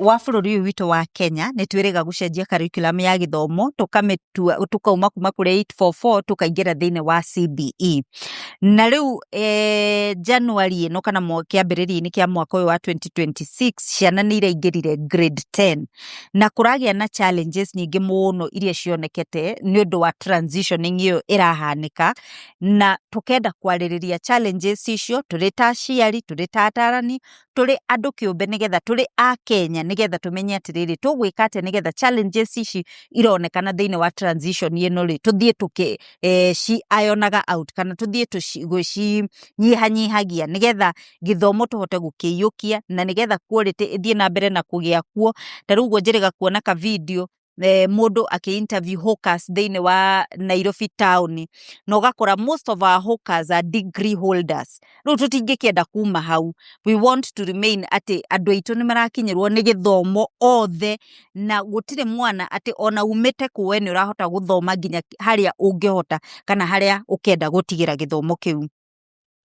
wa bũrũri ũyũ witũ wa Kenya nĩ twĩrĩga gũcenjia curriculum ya gĩthomo tũkamĩtua tukauma kuma kũrĩ 844 tũkaingĩra thĩinĩ wa CBE. Na rĩu January ĩno kana kĩambĩrĩria-inĩ kĩa mwaka ũyũ wa 2026 ciana nĩ iraingĩrire grade 10 na kũragĩa na challenges nyingĩ mũno iria cionekete nĩ ũndũ wa transitioning ĩyo ĩrahanĩka, na tũkenda kwarĩrĩria challenges icio tũrĩ ta aciari, tũrĩ ta atarani, tũrĩ andũ kĩũmbe nĩgetha tũrĩ a Kenya nĩgetha tũmenye atĩrĩrĩ tũgwĩka atĩa nĩgetha challenges ici ironekana thĩinĩ wa transition ĩno rĩ tũthiĩ ci-ionaga out kana tũthiĩ gũcinyihanyihagia nĩgetha gĩthomo tũhote gũkĩiyũkia na nĩgetha quality ĩthiĩ na mbere na kũgĩa kuo. Ta rĩu njĩrĩga kuona ka video mũndũ akĩ-interview hawkers thĩinĩ wa Nairobi town na ũgakora most of our hawkers are degree holders. Rĩu tũtingĩkĩenda kuma hau. We want to remain atĩ andũ aitũ nĩ marakinyĩrwo nĩ gĩthomo othe na gũtirĩ mwana atĩ ona umĩte kũwe nĩ ũrahota gũthoma nginya harĩa ũngĩhota kana harĩa ũkenda gũtigĩra gĩthomo kĩu.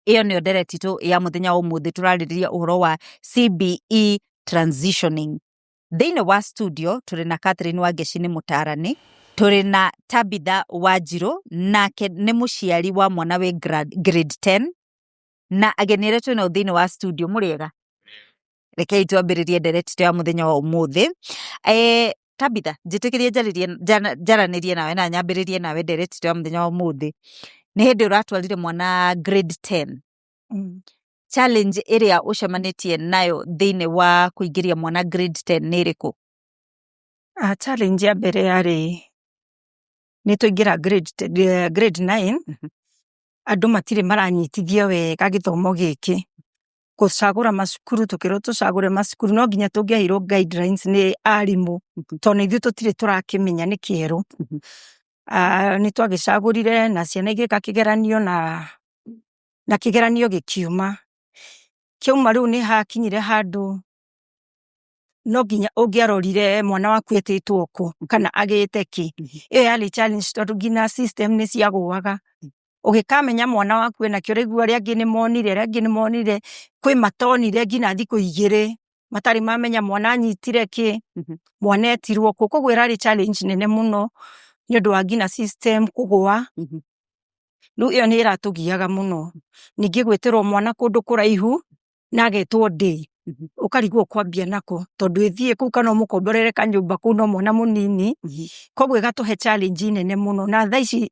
Ĩyo nĩyo ndereti itũ ya mũthenya wa ũmũthĩ, tũrarĩrĩria ũhoro wa CBE transitioning. Thĩinĩ wa studio tũrĩ na Catherine Wangeci nĩ mũtarani, tũrĩ na Tabitha Wanjirũ nake nĩ mũciari wa mwana we grade 10 na ageni arĩa twĩ nao thĩinĩ wa studio mũrĩega. Rekei twambĩrĩrie ndereti ya mũthenya wa ũmũthĩ. Tabitha, njĩtĩkĩrie njaranĩrie nawe na nyambĩrĩrie nawe ndereti ya mũthenya wa ũmũthĩ. Nĩ hĩndĩ ũratwarire mwana grade 10. Challenge ĩrĩa ũcemanĩtie nayo thĩinĩ wa kũingĩria mwana grade 10 nĩ ĩrĩkũ? Challenge ya mbere yarĩ nĩ tũingĩra grade 9 andũ matirĩ maranyitithio wega gĩthomo gĩkĩ. Gũcagũra macukuru tũkĩrwo tũcagũre macukuru no nginya tũngĩaheirwo guidelines nĩ arimũ tondũ ithuĩ tũtirĩ tũrakĩmenya nĩ kĩerũ. Nĩ twagĩcagũrire na ciana igĩka kĩgeranio na kĩgeranio gĩkiuma. Kĩauma rĩu nĩ hakinyire handũ no nginya ũngĩarorire mwana waku etĩtwo kũ kana agĩte kĩ. Ĩyo yarĩ challenge tondũ nginya system nĩ ciagũaga. Ũgĩkamenya mwana waku enakĩo rĩu arĩa angĩ nĩ monire kwĩ matonire nginya thikũ 2 matarĩ mamenya mwana anyitire kĩ, mwana etirwo kũ. Koguo ĩrarĩ challenge nene mũno nĩ ũndũ wa nginya system kũgũa. Rĩu ĩyo nĩ ĩratũgiaga mũno. Ningĩ gwĩtĩrwo mwana kũndũ kũraihu na agetwo day ũkarigwo kwambia nako tondũ ĩthiĩ kũu kana ũmũkomborere kanyũmba kũu no mwana mũnini. Koguo ĩgatũhe challenge nene mũno na thaa ici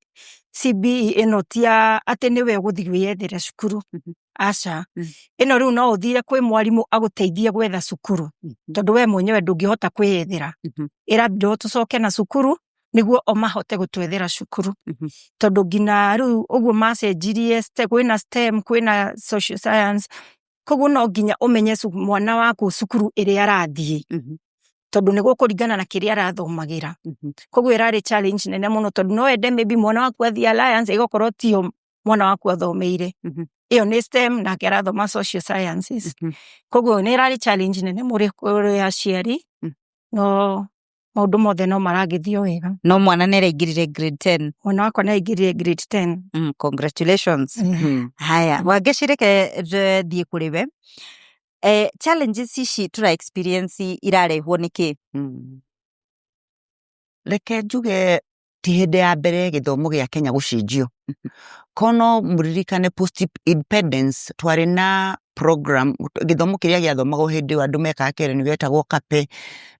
CBE ĩno ti atĩ nĩwe ũgũthiĩ gwĩyethera cukuru. Aca, ĩno rĩu no ũthire kwĩ mwarimũ agũteithie gwetha cukuru tondũ we mwenyewe ndũngĩhota kwĩyethera. Ĩrambindwo tũcoke na cukuru nĩguo o mahote gũtwethera cukuru. Tondũ nginya rĩu ũguo macenjirie kwĩna STEM kwĩna social science. Koguo no nginya ũmenye mwana waku cukuru ĩrĩa arathiĩ tondũ nĩguo kũringana na kĩrĩa arathomagĩra. Koguo ĩrarĩ challenge nene mũno tondũ no ende maybe mwana waku athiĩ Alliance ĩgakorwo tio mwana waku athomeire. Ĩyo nĩ STEM nake arathoma social sciences. Koguo nĩ ĩrarĩ challenge nene kũrĩ aciari no maũndũ mothe no maragĩthio wega. No mwana nĩ araingĩrire grade 10. Mwana wakwa nĩ araingĩrire grade 10. Congratulations. Haya, Wangeci reke thiĩ kũrĩ we. Challenges ici tũra experience irarehwo nĩkĩ? Reke njuge ti hĩndĩ ya mbere gĩthomo gĩa Kenya gũcenjio. Kono mũririkane post independence twarĩ na program gĩthomo kĩrĩa gĩathomagwo hĩndĩ ĩyo andũ mekaga kĩgeranio gĩetagwo KAPE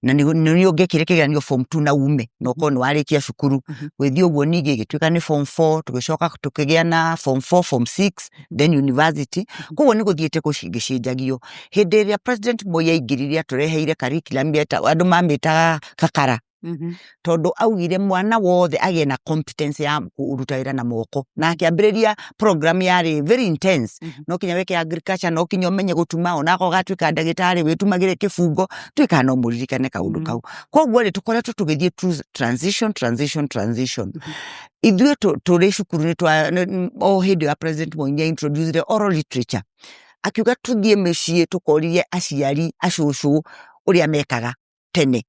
na nĩ ũngĩkire kĩgeranio form 2 na ume no korwo nĩ warĩkia cukuru. Gwĩthiĩ ũguo ningĩ gĩtuĩka nĩ form 4 tũgĩcoka tũkĩgĩa na form 4 form 6 then university. Koguo nĩ gũthiĩte gũcenjagio. Hĩndĩ ĩrĩa President Moi aingĩrire atũreheire curriculum andũ mamĩtaga kakara. Tondũ augire mwana wothe agĩe na competence ya kũruta wĩra na moko na akĩambĩrĩria program yarĩ very intense. No kinya weke agriculture no kinya ũmenye gũtuma ona ako gatuĩka ndagĩtarĩ wĩtumagĩre kĩbungo tuĩka no mũririkane kaũndũ kau. Koguo rĩ tũkoretwo tũgĩthiĩ through transition. Ithuĩ tũrĩ cukuru o hĩndĩ ya President Moi nĩ introduced oral literature. Akiuga tũthiĩ mĩciĩ tũkoririe aciari acũcũ ũrĩa mekaga tene.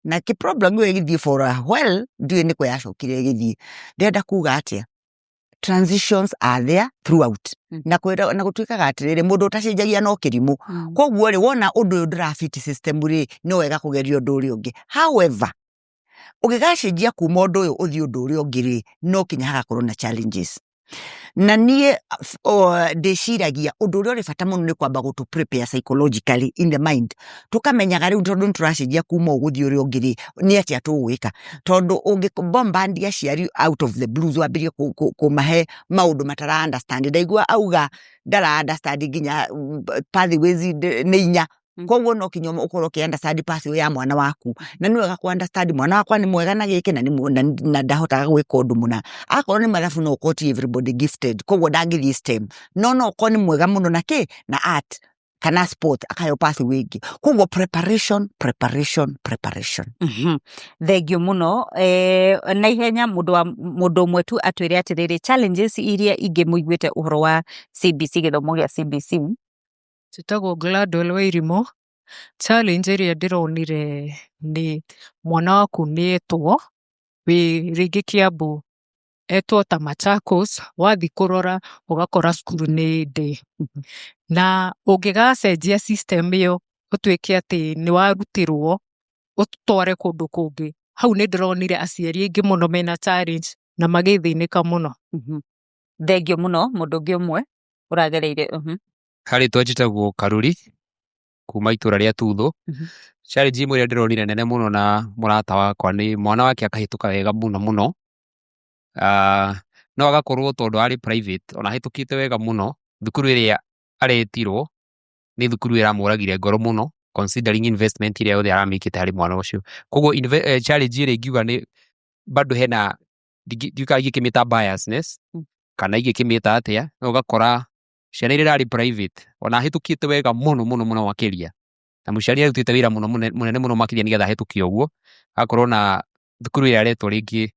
Na kĩ problem ĩyo ĩgĩthiĩ for a while ndiũĩ nĩkũ yacokire ĩgĩthiĩ. Ndĩrenda kuga atĩa transitions are there throughout. Na gũtuĩkaga atĩrĩrĩ mũndũ ũtacenjagia no kĩrimũ. Koguo rĩ wona ũndũ ũyũ ndũrafiti system rĩ no wega kũgeria ũndũ ũrĩa ũngĩ. However, ũngĩgacenjia kuma ũndũ ũyũ ũthiĩ ũndũ ũrĩa ũngĩ rĩ no kinya hagakorwo na challenges. Na niĩ ndĩciragia ũndũ ũrĩa ũrĩ bata mũno nĩ kwamba gũtũ prepare psychologically in the mind. Tũkamenyaga rĩu tondũ nĩtũracenjia kuma ũgũthiĩ ũrĩa ũngĩ rĩ nĩ atĩa tũgwĩka. Tondũ ũngĩbombardia aciari out of the blues wambĩrĩrie kũmahe maũndũ matara understand. Ndaigua auga ndara understand nginya pathways nĩ 4. Koguo no kinya ũkorwo ũkĩ-understand pathway ya mwana waku. Na nĩ wega kũ-understand mwana wakwa nĩ mwega na gĩkĩ na ndahotaga gwĩka ũndũ mũna. Akorwo nĩ mathabu no ũkorwo ti everybody gifted. Koguo ndangĩthiĩ STEM. No ũkorwo nĩ mwega mũno na kĩ na art kana sport akaheo pathway ĩngĩ. Koguo preparation. Thengiũ mũno. Na ihenya mũndũ ũmwe tu atwĩre atĩrĩrĩ challenges iria ingĩ mũiguĩte ũhoro wa CBC gĩthomo gĩa CBC. Njĩtagwo Gladwell Wairimu. Challenge ĩrĩa ndĩronire nĩ mwana waku nĩetwo wĩ rĩngĩ Kiambu etwo ta Machakos, wathi kũrora ũgakora cukuru nĩ day. Na ũngĩgacenjia system ĩyo ũtuĩke atĩ nĩ warutirwo ũtware kũndũ kũngĩ, hau nĩ ndĩronire aciari aingĩ mũno mena challenge na magĩthĩnĩka mũno. Thengiũ mũno mũndũ ũngĩ ũmwe ũragereire. Harĩ njĩtagwo Karuri kuma itũra rĩa Tuthu. Challenge imwe ĩrĩa ndĩronire nene mũno na mũrata wakwa nĩ mwana wake akahĩtũka wega mũno. No agakorwo tondũ arĩ private ona hĩtũkĩte wega mũno, thukuru ĩrĩa aretirwo nĩ thukuru ĩramũragire ngoro mũno considering investment ĩrĩa yothe aramĩkĩte harĩ mwana ũcio. Koguo challenge ĩrĩa ingiuga nĩ bado hena ndiũka igĩkĩmĩta biasness kana igĩkĩmĩta atĩa, no ũgakora ciana iria irarĩ private ona hĩtũkĩte wega mũno makĩria, na mũciari arutĩte wĩra mũnene mũno makĩria nĩgetha hĩtũkie ũguo, akorwo na thukuru ĩrĩa aretwo rĩngĩ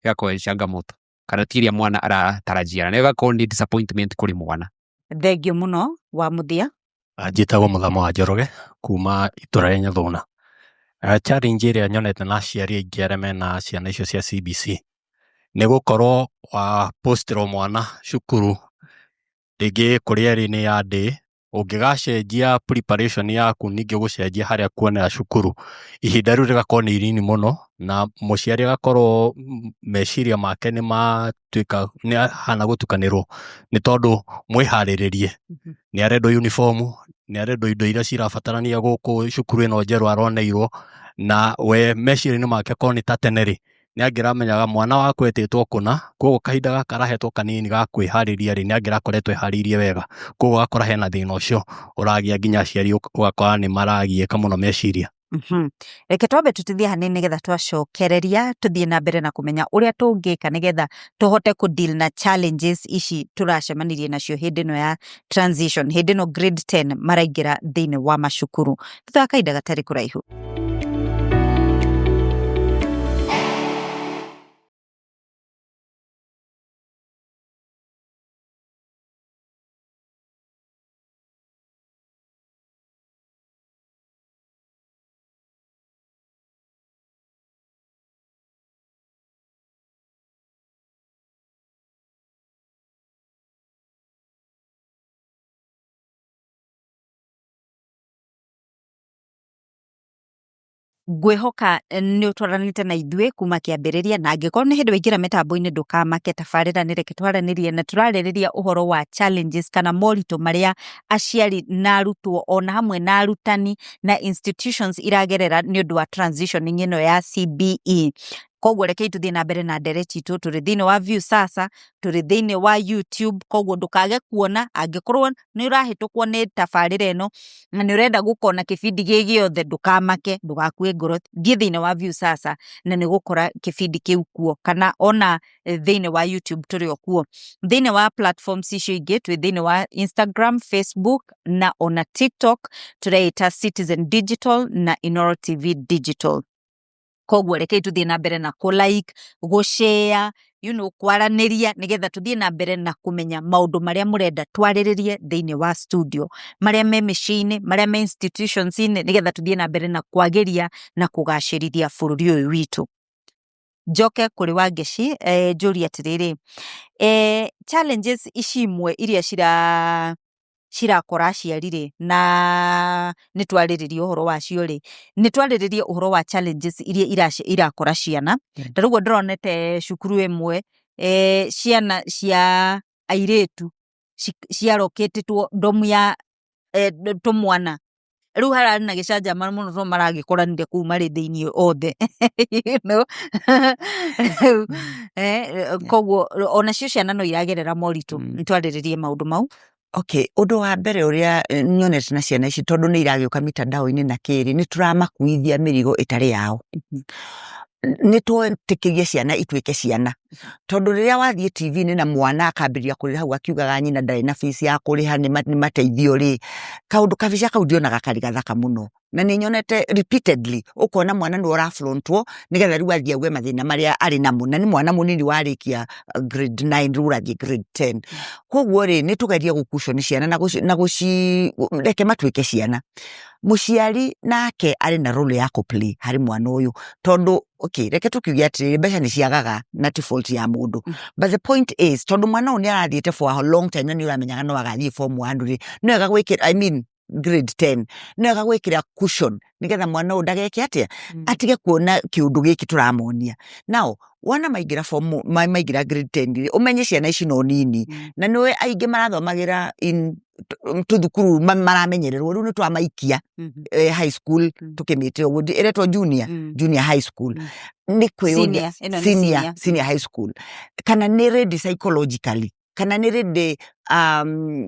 ĩgakorwo changamoto kana ti ĩrĩa mwana aratarajia, na ĩgakorwo nĩ disappointment kũrĩ mwana. Thengiũ mũno wa Mũthia. Njĩtagwo Mũthama wa Njoroge kuma itũra rĩa Nyathũna. Challenge ĩrĩa nyonete na aciari aingĩ arĩa mena ciana icio cia CBC nĩ gũkorwo wa postirwo mwana cukuru rĩngĩ kũrĩa ĩrĩ nĩ ya day, ũngĩgacenjia preparation yaku ningĩ gũcenjia harĩa kuonera cukuru, ihinda rĩu rĩgakorwo nĩ inini mũno na mũciari agakorwo meciria make nĩ hana gũtukanĩrwo nĩ tondũ mwĩharĩrĩrie. Nĩ arendwo uniform, nĩ arendwo indo iria cirabatarania gũkũ cukuru ĩno njerũ aroneirwo, na we meciria-inĩ make korwo nĩ ta tene rĩ nĩ angĩramenyaga mwana waku etĩtwo kũna, koguo kahinda gaka arahetwo kanini ga kwĩharĩria rĩ nĩ angĩrakoretwo eharĩirie wega, koguo agakora hena thĩna ũcio ũragia nginya aciari ũgakora nĩ maragiĩka mũno meciria. Reke twambe tũtithie hanini nĩgetha twacokereria tũthiĩ na mbere na kũmenya ũrĩa tũngĩka nĩgetha tũhote kũ-deal na challenges ici tũracemanirie nacio hĩndĩ ĩno ya transition, hĩndĩ ĩno grade 10 maraingĩra thĩinĩ wa macukuru. Thutha wa kahinda gatarĩ kũraihu. Ngwĩhoka nĩ ũtwaranĩte na ithuĩ kuma kĩambĩrĩria, na angĩkorwo nĩ hĩndĩ waingĩra mĩtambo-inĩ ndũkamake, tabarĩra nĩ reke twaranĩrie na tũrarĩrĩria ũhoro wa challenges kana moritũ marĩa aciari na arutwo ona hamwe na arutani na institutions iragerera nĩ ũndũ wa transitioning ĩno ya CBE. Koguo rekei tũthiĩ na mbere na ndereti itũ, tũrĩ thĩinĩ wa Viusasa, tũrĩ thĩinĩ wa YouTube, koguo ndũkage kuona angĩkorwo nĩ ũrahĩtũkwo nĩ tabarĩra ĩno na nĩ ũrenda gũkona kĩbindi gĩothe, ndũkamake, ndũgakue ngoro, thiĩ thĩinĩ wa Viusasa na nĩ gũkora kĩbindi kĩu kuo, kana ona thĩinĩ wa YouTube tũrĩ o kuo. Thĩinĩ wa platforms icio ingĩ twĩ thĩinĩ wa Instagram, Facebook na ona TikTok tũreita Citizen Digital na Inoro TV Digital. Koguo rekei tũthiĩ na mbere na kũ-like, gũ-share, kwaranĩria nĩgetha tũthiĩ na mbere na kũmenya maũndũ marĩa mũrenda twarĩrĩrie thĩinĩ wa studio, marĩa me mĩciĩ-inĩ, marĩa me institutions-inĩ, nĩgetha tũthiĩ na mbere na kwagĩria na kũgacĩrithia bũrũri ũyũ witũ. njoke kuri Wangeci njũrie atiriri challenges ici imwe iria cirakora aciari na nĩ twarĩrĩria ũhoro wacio nĩ twarĩrĩria ũhoro wa challenges iria irakora ciana ta rĩu ndĩronete cukuru ĩmwe ciana cia airĩtu ciarokĩtĩtwo ndomu ya tũmwana rĩu hararĩ na gĩcanjama mũno to maragĩkoranire kũu marĩ thĩinĩ othe koguo onacio ciana no iragerera moritũ nĩ twarĩrĩrie maũndũ mau. Okay, ũndũ wa mbere ũrĩa nyonete na ciana ici tondũ nĩ iragĩũka mitandao-inĩ na kĩrĩ nĩ tũramakuithia mĩrigo ĩtarĩ yao. Nĩ twetĩkĩrie ciana ituĩke ciana tondũ rĩrĩa wathiĩ TV-inĩ na mwana akambĩrĩria kũrĩra hau akiugaga nyina ndarĩ na fees ya kũrĩha nĩ mateithio kaũndũ kabica kau ndionaga karĩ gathaka mũno na nĩ nyonete repeatedly ũkona mwana nĩ ũrafrontwo nĩgetha rĩu athiĩ auge mathĩna marĩa arĩ namo na nĩ mwana mũnini warĩkia grade 9 rĩu ũrathiĩ grade 10. Koguo nĩ tũgerie gũkuconi ciana na reke matuĩke ciana. Mũciari nake arĩ na role ya kũplay harĩ mwana ũyũ tondũ reke tũkiuge atĩrĩrĩ mbeca nĩ ciagaga na ti fault ya mũndũ, but the point is tondũ mwana ũyũ nĩ arathiĩte for a long time na nĩ ũramenyaga no agathiĩ form 1 no wega gwĩkĩra grade 10 no wega gwĩkĩra cushion nĩgetha mwana ũyũ ndageke atĩa atige kuona kĩũndũ gĩkĩ tũramonia. Now wana maingĩra grade 10 ũmenye ciana ici no nini na nĩwe aingĩ marathomagĩra tũthukuru maramenyererwo rĩu nĩ twamaikia high school tũkĩmĩte ũguo ĩretwo junior high school nĩ kwĩyonia senior high school kana nĩ ready psychologically kana nĩ ready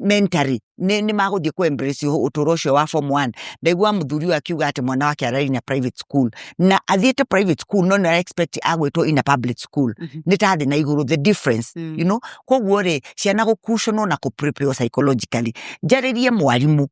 mentally nĩ magũthiĩ ku-embrace ũtũũro ũcio wa form 1. Ndaigua mũthuri akiuga atĩ mwana wake ararĩ na private school na athiĩte private school no nĩ expect agwĩtwo in a public school nĩ ta thĩ na igũrũ the difference you know. Koguo ciana gũkucionwo na kũ-prepare psychologically njarĩrie mwarimũ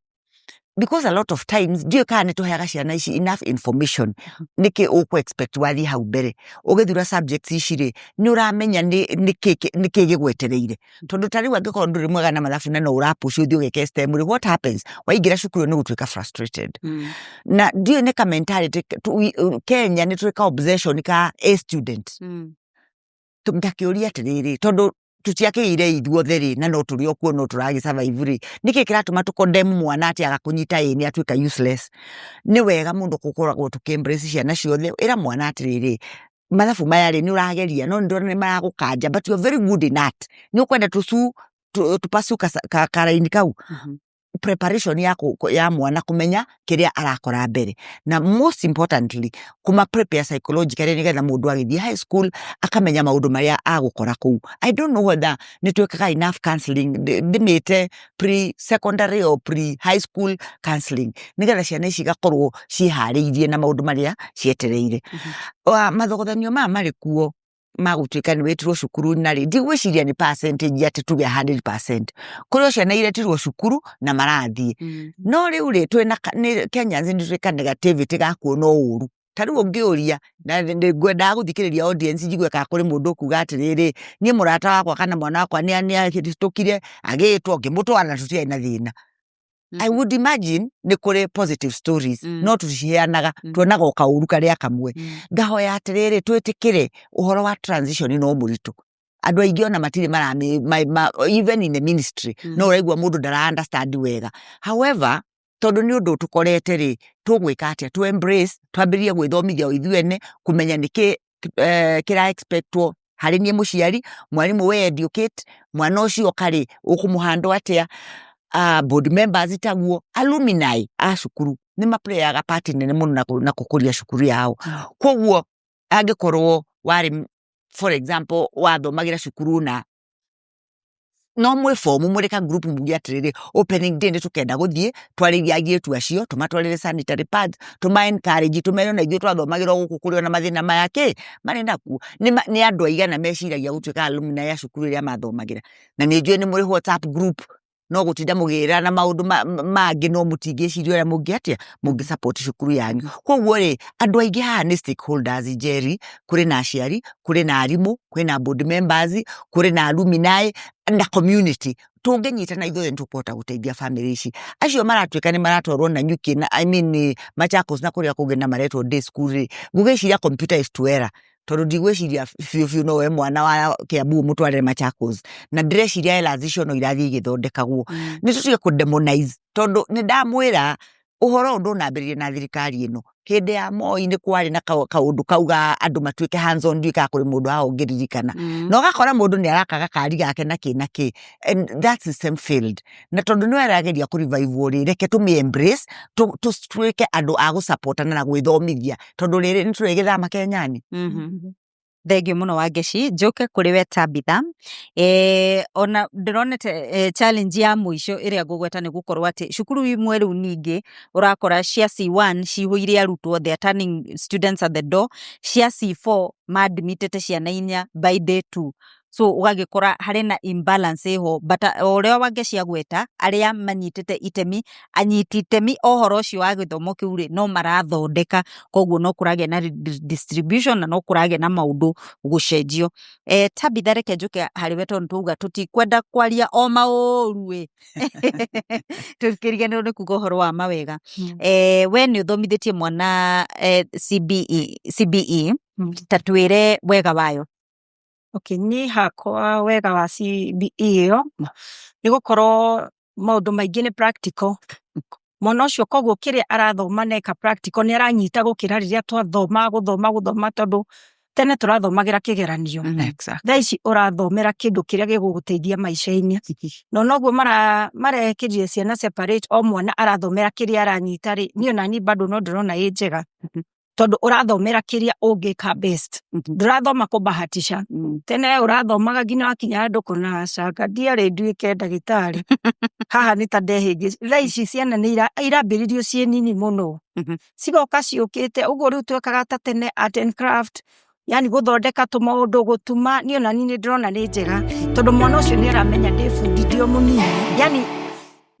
because a lot of times ndiyo kana nĩtũheaga ciana ici enough information nĩkĩ ũkũ-expect wathiĩ hau mbere ũgĩthura subjects ici nĩ ũramenya nĩkĩ gĩgwetereire tondũ ta rĩu angĩkorwo ndũrĩ mwega na mathabu na no ũrapush ũthiĩ ũgeke STEM what happens waingĩra cukuru nĩ gũtuĩka frustrated na ndiyo nĩ ka mentality Kenya nĩ tũrĩ ka obsession ka a student ngakĩũria atĩrĩrĩ tondũ tũtiakĩire ithuothe na no tũrĩ okuo no tũragĩ survive nĩkĩ kĩratũma tũkondemu mwana atĩ agakũnyita nĩ atuĩka useless. Nĩ wega mũndũ gũkoragwo tũkĩ-embrace ciana ciothe ĩra mwana atĩrĩrĩ mathabu maya nĩ ũrageria no nĩ maragũkanja but you're very good in art nĩ ũkwenda tũpasu karaini kau preparation ya mwana kũmenya kĩrĩa arakora mbere na most importantly kuma prepare psychologically nĩgetha mũndũ agĩthiĩ high school akamenya maũndũ marĩa agũkora kũu. I don't know whether nĩ twĩkaga enough counseling ndĩmĩte pre-secondary or pre-high school counseling nĩgetha ciana ici igakorwo ciĩharĩirie na maũndũ marĩa cietereire. Mathogothanio maya marĩ kuo magũtuĩka nĩ wĩtirwo cukuru na ndigwĩciria nĩ percentage atĩ tuge 100% kũrĩ ciana iretirwo cukuru na marathiĩ no rĩu twĩna Kenyans nĩ twĩka negativity ga kuona ũũru ta rĩu ũngĩũria na ngwendaga gũthikĩrĩria audience njigue kana kũrĩ mũndũ ũkuga atĩrĩrĩ niĩ mũrata wakwa kana mwana wakwa nĩ ahĩtũkire agĩtwo ngĩmũtwara tũtiarĩ na thĩna. I would imagine nĩ kũrĩ positive stories no tũciheanaga tuonaga o kaũru karĩa kamwe. Ngahoya atĩrĩrĩ twĩtĩkĩre ũhoro wa transition no mũritũ andũ aingĩ ona matirĩ even in the ministry no ũraigua mũndũ ndara understand wega. However tondũ nĩ ũndũ tũkorete tũgwĩka atĩa to embrace twambĩrĩrie gwĩthomithia ithuene kũmenya nĩkĩ kĩra expectwo harĩ niĩ mũciari mwarimũ we educate mwana ũcio karĩ ũkũmũhandwo atĩa board members taguo alumni a cukuru nĩ maplayaga part nene mũno na gũkũria cukuru yao. Koguo angĩkorwo warĩ for example wathomagĩra cukuru na no mwĩ fomu mũrĩ ka group muge atĩrĩrĩ opening day nĩ tũkenda gũthiĩ twarĩria airĩtu acio tũmatwarĩre sanitary pads encourage tũmere na ithuĩ twathomagĩra gũkũ kũrĩ na mathĩna maya marĩ nakuo nĩ andũ aigana meciragia gũtuĩka alumni ya cukuru ĩrĩa mathomagĩra na nĩ njũĩ nĩ mũrĩ WhatsApp group no gũtinda mũgĩra na maũndũ mangĩ no mũtingĩciria ũrĩa mũngĩatia mũngĩ support cukuru yanyu. Koguo andũ aingĩ haha nĩ stakeholders Jerry, kũrĩ na aciari kũrĩ na arimũ kũrĩ na board members kũrĩ na alumni na community tũngĩnyitana ithuothe nĩ tũkũhota gũteithia family ici. Acio maratuĩka nĩ maratwarwo na nyuki na Machakos na kũrĩa kũngĩ na maretwo day school ngũgĩciria computer is to error tondu ndigwiciria biu no we mwana wa Kiambu mutwarire Machakos na ndreciria elazicio no irathi igithondekagwo ni tutige ku demonize tondu ni ndamwira uhoro undu nambiririe na thirikari ino hindi ya Moi ni kwari na kaundu kauga andu matuike hands on duika kuri mundu aho ngiririkana no gakora mundu ni arakaga kari gake na ki and that system failed na tondu ni arageria ku revive uri reke tu me embrace tuike andu a gu support na gwithomithia tondu riri ni turegithama Kenyani. Thengio muno Wangeci njuke kuri we Tabitha ona ndironete challenge ya muico iria ngugweta ni gukorwo ati cukuru imwe riu ningi urakora cia C1 cihuire arutwo they are turning students at the door cia C4 maadmitete ciana 4 by day 2 so ugagikora hari na imbalance ho but orio Wangeci agweta aria manyitete itemi anyiti itemi ohoro cio wa githomo kiu ri no marathondeka koguo no kurage na distribution na no kurage na maundu gucenjio Tabitha reke njuke hari we tondu tuga tutikwenda kwaria o mauru we tukirigane ni kuga horo wa mawega we ni uthomithitie mwana CBE tatwire wega wayo. Okay, ni hakwa wega wa CBE iyo ni gukorwo maundu maingi ni practical mwana ucio koguo kiria arathoma neka practical ni aranyita gukira riria guthoma tondu tene turathomagira kigeranio thaa ici urathomera kindu kiria giguguteithia maisha-ini no noguo marekirie ciana separate o mwana arathomera kiria aranyita ri ni ona ni bado no ndrona njega tondu urathomera kiria ungika best ndurathoma kubahatisha tene urathomaga nginya wakinya andu kuna caka ndiare nduike ndagitari haha ni ta ndehingi thaa ici ciana ni irambiririo cie nini muno cigoka ciukite uguo riu twekaga ta tene art and craft yani guthondeka tumaundu gutuma ni ona ni ndrona ni njega tondu mwana ucio ni aramenya ndibundithio munini yani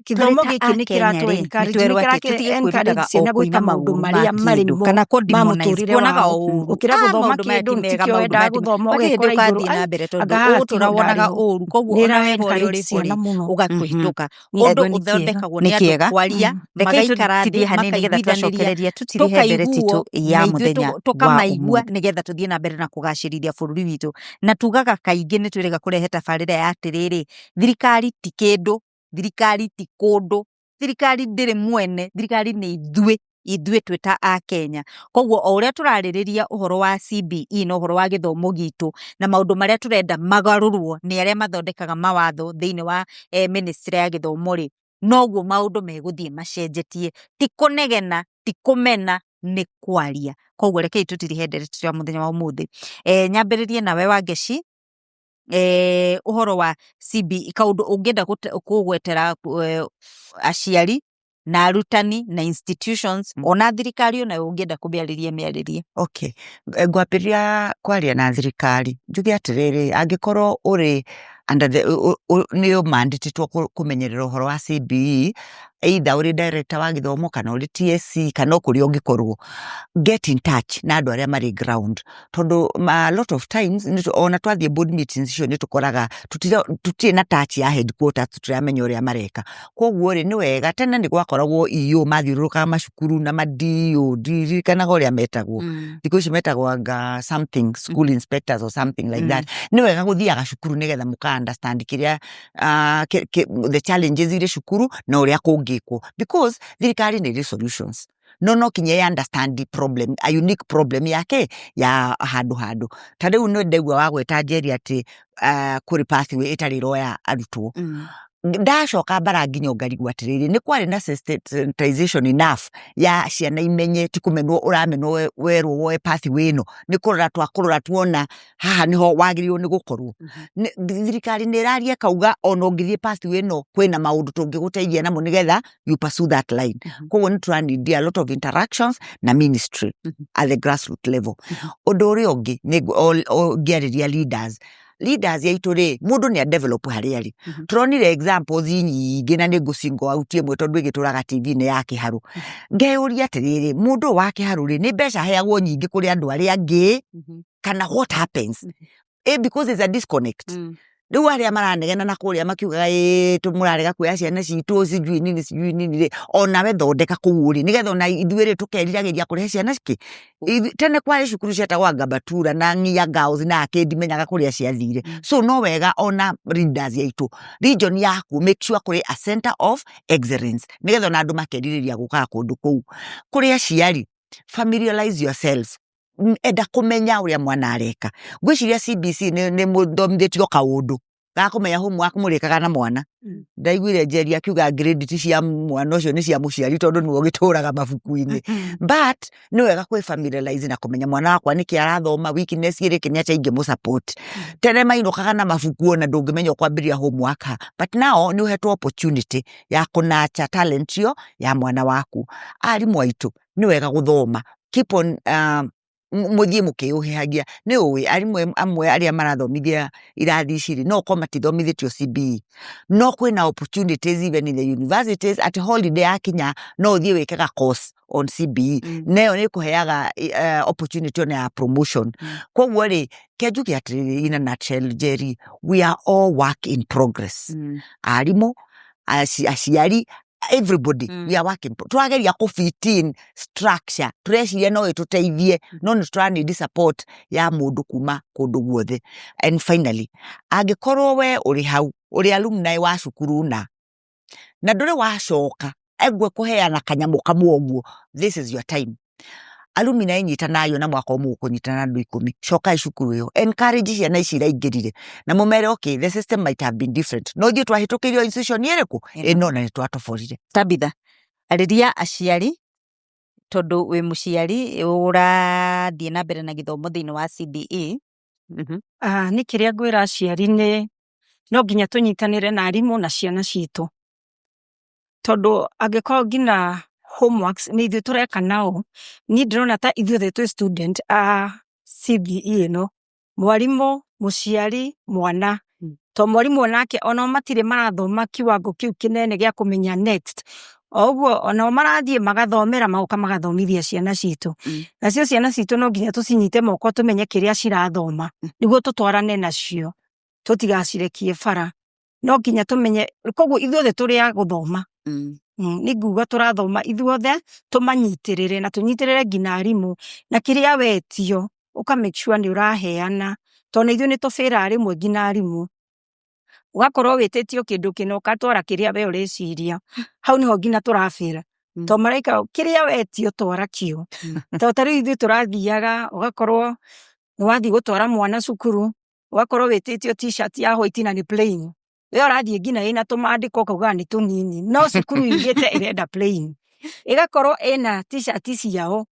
kithomo giki ni kiratu encourage ciana gwika maundu maria mari mo kana muturire wonaga ukira guthoma kindu tikio wenda guthoma ugekora iguru tondu uturawonaga uru koguo ona we uri ciana ugakuhituka undu uthondekagwo ni andu kwaria magaikara thi hanini getha twacokereria tutirihendere titu ya muthenya tukamaigua nigetha tuthie na mbere na kugacirithia bururi witu na tugaga kaingi ni twirega kurehe tabarira ya atiriri thirikari ti kindu thirikari ti kundu thirikari ndiri mwene thirikari ni ithuĩ twita a Kenya koguo o uria turaririria uhoro wa CBE no uhoro wa githomo gitu na maundu maria turenda magarurwo ni aria mathondekaga mawatho thiini wa ministry ya githomo ri noguo maundu meguthie macenjetie ti kunegena ti kumena ni kwaria koguo rekei tutirihendere twa muthenya wa umuthi nyambiririe nawe Wangeci uhoro wa CBE kaundu ungenda kugwetera aciari na arutani na institutions ona thirikari ona ungenda kubiaririe miaririe. Okay, ngwapiria kwaria na thirikari njuge atiriri angikorwo uri under the ni mandate kumenyerera uhoro wa CBE either uri director wa githomo kana uri TSC kana kuri ungikorwo get in touch na andu aria mari ground tondu a lot of times ona twathie board meetings cio ni tukoraga tutie na touch ya headquarters tutiramenya uria mareka koguo ri ni wega tene ni gwakoragwo iyo mathiuruka macukuru na madio kana uria metagwo thiko ici metagwo something school inspectors or something like that ni wega guthiaga cukuru nigetha muka understand kiria the challenges ire cukuru na uria kungikwo because thirikari ni solutions no kinye understand the problem a unique problem yake ya handu tade uno ndegwa wagweta njeri ati kuri pathway itari roya arutwo ndacoka bara nginyo ngarigwa atiriri ni kwari na sensitization enough ya ciana imenye ti kumenwo uramenwo werwo woe pathway no ni kurora tuona haha niho wagirirwo ni gukorwo thirikari ni iraria kauga ono ngithie pathway no kwina maundu tungiguteithia namo nigetha you pursue that line koguo ni need a lot of interactions na ministry at the grassroots level undu uri ungi ni ngiariria leaders ya itore mundu ni a develop hari ari turonire examples nyingi na ni gucingo autie mwe tondu igituraga TV ne yake haru ngeuria atiriri mundu wake haru ri ni besha heagwo nyingi kuri andu ari angi kana what happens because there's a disconnect riu aria maranegena na kuria makiugaga tumurarega kuya ciana citu sijui nini ri onawe thondeka kuu ri nigetha ona ithuĩ tukeriragiria kurehe ciana ciki tene kwari cukuru cietagwo Ngabatura na Ng'ia Girls na Akendi menyaga kuria ciathire so no wega ona leaders yaitu region yaku make sure kuri a center of excellence nigetha ona andu makeririria guka kundu kuu kuria ciari familiarize yourselves enda kumenya uria mwana areka gwiciria CBC ni muthomithitio kaundu gakumenya homework murikaga na mwana ndaiguire Njeri akiuga grade ti cia mwana ucio ni cia muciari tondu niwe gituraga mabuku-ini but ni wega kwi familiarize na kumenya mwana wakwa niki arathoma weakness iriki ni acha ingi mu support tene mainukaga na mabuku ona ndungimenya kwambiria homework but now ni uhetwo opportunity ya kunacha talent yo ya mwana waku arimu aitu ni wega guthoma keep on muthie mukiuhihagia ni uwi arimu amwe aria marathomithia irathi ciri no ko matithomithitio CBE no kwina opportunities even in the universities at holiday akinya no uthie wikaga course on CBE nayo ni kuheaga opportunity on ya promotion koguo ri kenjuki atiri in a nutshell Njeri we are all work in progress arimu aciari everybody we are working twageria ku fit in structure tureciria no ituteithie no ni twa need support ya mundu kuma kundu guothe and finally angikorwo we uri hau uri alumni wa cukuru na nduri wacoka egwe kuheana kanyamu kamwoguo this is your time alumni nyitanayo na mwaka umwe kunyitana andu 10 coka icukuru yo encourage ciana ici iraingirire na mumere okay the system might have been different no thie twahitukirio institution iriku no na twatoforire Tabitha ariria aciari tondu wi muciari urathie na mbere na githomo thiini wa CBE ni kiria ngwira aciari ni no nginya tunyitanire na arimu na ciana citu tondu angikorwo ngina homeworks ni ithuĩ tureka nao ni ndirona ta ithuothe twi student CBE no mwarimu muciari mwana to mwarimu onake ona matire marathoma kiwango kiu kinene gia kumenya next oguo ona marathie magathomera magoka magathomithia ciana citu nacio ciana citu no nginya tucinyite moko tumenye kiria cirathoma niguo tutwarane nacio tutigacirekie bara no nginya tumenye koguo ithuothe turi a guthoma ni nguga turathoma ithuothe tumanyitirire na tunyitirire ngina arimu na kiria wetio uka make sure ni uraheana tona ithuĩ ni tufira arimwe ngina arimu ugakorwo wititio kindu kino ukatwara kiria we ureciria hau niho ngina turafira to maraika kiria wetio twara kio to tari ithuĩ turathiaga ugakorwo ni wathi gutwara mwana cukuru ugakorwo wititio t-shirt ya white na ni plain we urathie ngina ina tumandiko kauga ni tunini no cukuru igite irenda plain igakorwo ina t-shirt ciao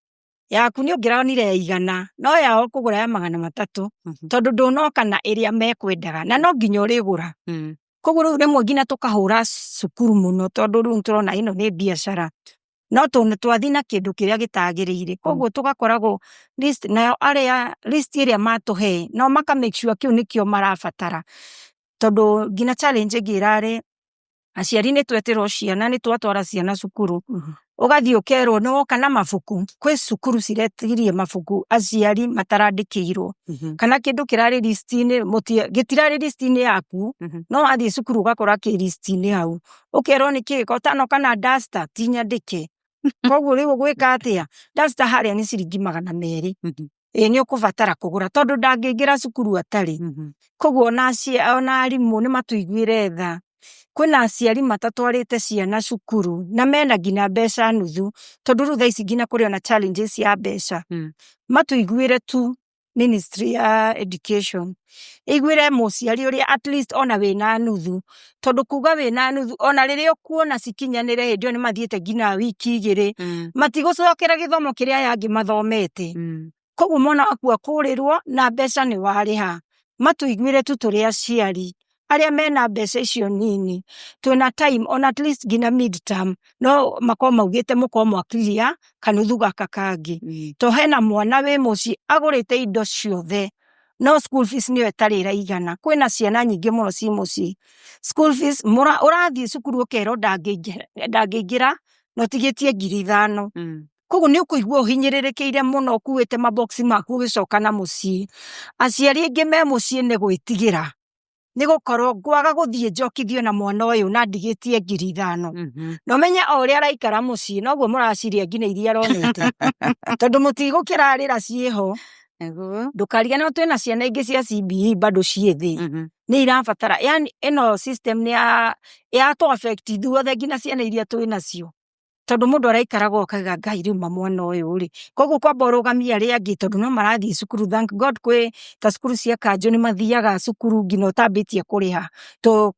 yaku ni ungironire ya igana no yao kugura ya 300 tondu ndunoka na iria mekwendaga na no nginya urigura kuguru rimwe ngina tukahura cukuru muno tondu riu turona ino ni biashara no tone twathi na kindu kiria gitagiriire koguo tugakoragwo list na aria list iria matuhe no maka make sure kiu nikio marabatara tondu ngina challenge girare aciari ni tweterwo ciana ni twatwara ciana cukuru ugathie ukerwo no kana mabuku kwi cukuru ciretirie mabuku aciari matarandikirwo kana kindu kirari list-ini gitirari list-ini yaku no athie cukuru ugakora ki list-ini hau ukerwo ni kiko tano kana duster tinyandike koguo riu gwika atia duster haria ni ciringi 200 ni ukubatara kugura tondu ndangĩingĩra cukuru atari koguo ona arimu ni matuiguire tha kwina aciari matatwarite ciana cukuru na mena ngina mbeca nuthu tondu ru thaici ngina kuri ona challenges ya mbeca matuiguire tu ministry ya education igwire muciari uri at least ona wina nuthu tondu kuga wina nuthu ona riria kuona cikinyanire hindio ni mathiete ngina wiki 2 matigucokera githomo kiria yangi mathomete koguo mwana waku akurirwo na mbeca ni wariha matuiguire tu turi aciari aria mena mbeca icio nini twina time on at least ngina midterm no makoma maugite mukoma akiria kanuthu gaka kangi to hena mwana we muci agurite indo ciothe no school fees niyo etarira igana kwina ciana nyingi muno ci muci school fees urathie cukuru ukero ndangĩingĩra no tigetie 5,000 koguo ni ukuigua uhinyirirekeire muno kuwite maboxi maku ugicoka na muci aciari ingi me muci ni gwitigira nĩ gũkorwo ngwaga gũthiĩ njokithio na mwana ũyũ na ndigĩtie 5,000. Mhm. Na ũmenye o ũrĩa araikara mũciĩ noguo mũraciria nginya iria aronete. Tondũ mũtigũkĩrarĩra ciĩho. Nĩguo. Ndũkarigane twĩna ciana ingĩ cia CBE bado ciĩ thĩ. Mhm. Nĩ irabatara, yani ĩno system nĩ ya to affect ithuothe nginya ciana iria twĩnacio. Tondũ mũndũ araikaraga ũkauga Ngai rĩu mwana ũyũ rĩ. Koguo kwamba ũrũgamia arĩa angĩ tondũ no marathiĩ cukuru. Thank God kwĩ ta cukuru cia kanjũ nĩ mathiaga cukuru nginya ũtambĩtie kũrĩha.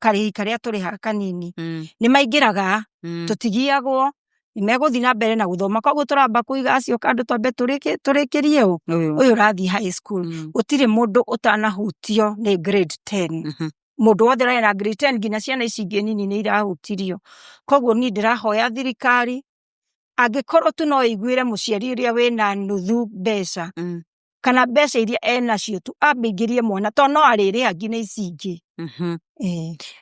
Karĩhi karĩa tũrĩhaga kanini. Nĩ maingĩraga, tũtigiagwo, nĩ megũthiĩ na mbere na gũthoma. Koguo tũramba kũiga acio kando twambe tũrĩkĩrie ũyũ ũrathiĩ high school. Gũtirĩ mũndũ ũtanahutio nĩ grade 10. Mũndũ wothe ũrarĩ na grade 10 nginya ciana ici ingĩ nini nĩ irahutirio. Koguo niĩ ndĩrahoya thirikari angĩkorwo tu no ĩiguĩre mũciari ũrĩa wĩna nuthu mbeca kana mbeca iria enacio tu ambĩingĩrie mwana tondũ no arĩrĩha nginya ici ingĩ.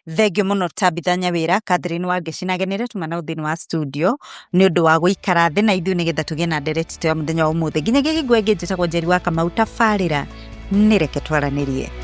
Thengiũ mũno Tabitha Nyawĩra, Catherine Wangeci na Genere tumana thĩinĩ wa studio nĩ ũndũ wa gũikara thĩ na ithuĩ nĩgetha tũgĩe na ndereti ya mũthenya wa ũmũthĩ. Nginya gĩkĩngwe njĩtagwo Njeri wa Kamau tabarĩra nĩ reke twaranĩrie.